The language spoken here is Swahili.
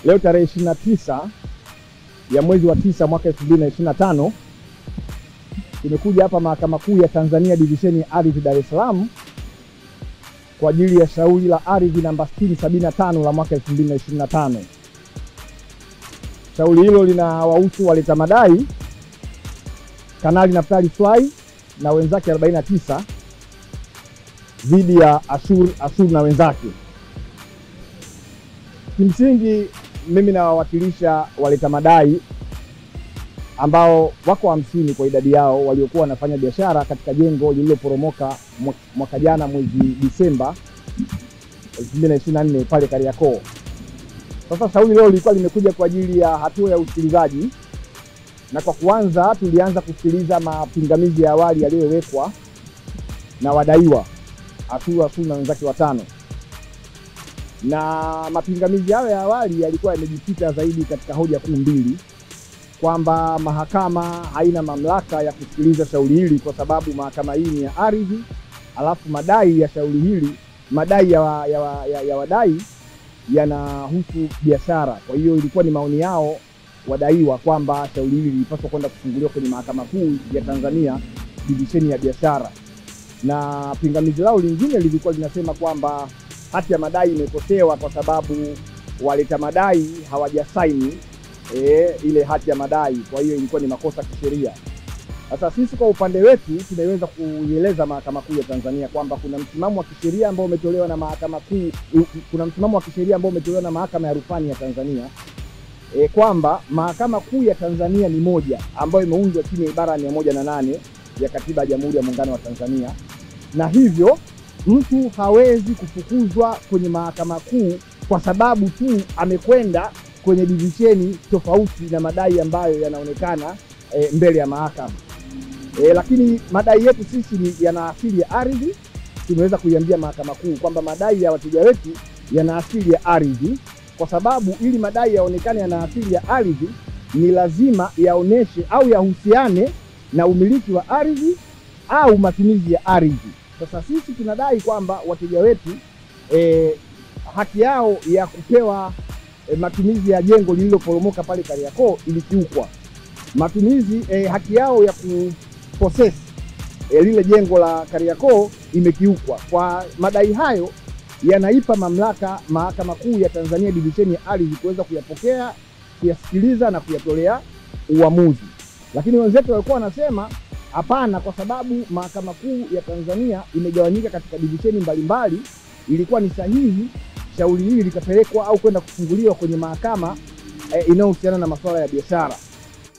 Leo tarehe 29 ya mwezi wa 9 mwaka 2025 tumekuja hapa Mahakama Kuu ya Tanzania Divisheni ya Ardhi Dar es Salaam kwa ajili ya shauri la ardhi namba 6075 la mwaka 2025. Shauri hilo linawahusu waleta madai Kanali Naftali Swai na wenzake 49 dhidi ya Ashur na wenzake. Kimsingi mimi nawawakilisha waleta madai ambao wako 50 kwa idadi yao, waliokuwa wanafanya biashara katika jengo lililoporomoka mwaka jana mwezi Disemba 2024 pale Kariakoo. Sasa shauri leo lilikuwa limekuja kwa ajili ya hatua ya usikilizaji, na kwa kuanza tulianza kusikiliza mapingamizi ya awali yaliyowekwa na wadaiwa Ashur na wenzake watano. Na mapingamizi hayo ya awali yalikuwa yamejikita zaidi katika hoja kuu mbili, kwamba mahakama haina mamlaka ya kusikiliza shauri hili kwa sababu mahakama hii ni ya ardhi, alafu madai ya shauri hili, madai ya wadai yanahusu biashara. Kwa hiyo ilikuwa ni maoni yao wadaiwa kwamba shauri hili lilipaswa kwenda kufunguliwa kwenye Mahakama Kuu ya Tanzania Divisheni ya Biashara. Na pingamizi lao lingine lilikuwa linasema kwamba hati ya madai imekosewa kwa sababu waleta madai hawajasaini ile hati ya madai, kwa hiyo ilikuwa ni makosa kisheria. Sasa sisi kwa upande wetu tunaweza kuieleza Mahakama Kuu ya Tanzania kwamba kuna msimamo wa kisheria ambao umetolewa na Mahakama Kuu, kuna msimamo wa kisheria ambao umetolewa na Mahakama ya Rufani ya Tanzania kwamba Mahakama Kuu ya Tanzania ni moja ambayo imeundwa chini ya ibara ya 108 ya Katiba ya Jamhuri ya Muungano wa Tanzania, na hivyo mtu hawezi kufukuzwa kwenye Mahakama Kuu kwa sababu tu amekwenda kwenye divisheni tofauti na madai ambayo yanaonekana mbele ya mahakama. Lakini madai yetu sisi yana asili ya ardhi. Tumeweza kuiambia Mahakama Kuu kwamba madai ya wateja wetu yana asili ya ardhi, kwa sababu ili madai yaonekane yana asili ya ardhi ni lazima yaoneshe au yahusiane na umiliki wa ardhi au matumizi ya ardhi. Sasa sisi tunadai kwamba wateja wetu haki yao ya kupewa matumizi ya jengo lililoporomoka pale Kariakoo ilikiukwa. Haki yao ya kupossess lile jengo la Kariakoo imekiukwa. Kwa madai hayo yanaipa mamlaka Mahakama Kuu ya Tanzania Divisheni ya Ardhi kuweza kuyapokea, kuyasikiliza na kuyatolea uamuzi. Lakini wenzetu walikuwa wanasema hapana, kwa sababu Mahakama Kuu ya Tanzania imegawanyika katika divisheni mbalimbali, ilikuwa ni sahihi shauri hili likapelekwa au kwenda kufunguliwa kwenye mahakama inayohusiana na masuala ya biashara.